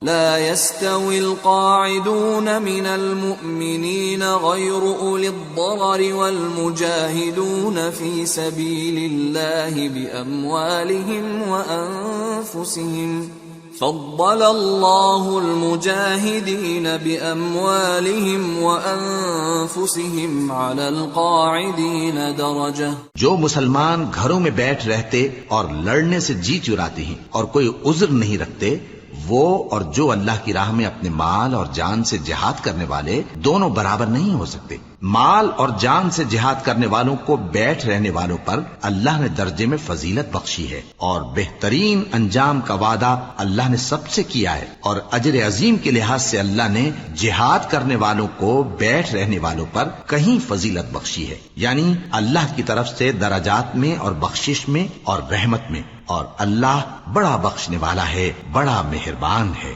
لا يستوي القاعدون من المؤمنين غير أولي الضرر والمجاهدون في سبيل الله بأموالهم وأنفسهم فضل الله المجاهدين بأموالهم وأنفسهم على القاعدين درجة. جو مسلمان گھروں میں بیٹھ رہتے اور لڑنے سے جی چراتے ہیں اور کوئی عذر نہیں رکھتے، وہ اور جو اللہ کی راہ میں اپنے مال اور جان سے جہاد کرنے والے دونوں برابر نہیں ہو سکتے. مال اور جان سے جہاد کرنے والوں کو بیٹھ رہنے والوں پر اللہ نے درجے میں فضیلت بخشی ہے، اور بہترین انجام کا وعدہ اللہ نے سب سے کیا ہے، اور اجر عظیم کے لحاظ سے اللہ نے جہاد کرنے والوں کو بیٹھ رہنے والوں پر کہیں فضیلت بخشی ہے، یعنی اللہ کی طرف سے درجات میں اور بخشش میں اور رحمت میں، اور اللہ بڑا بخشنے والا ہے، بڑا مہربان ہے.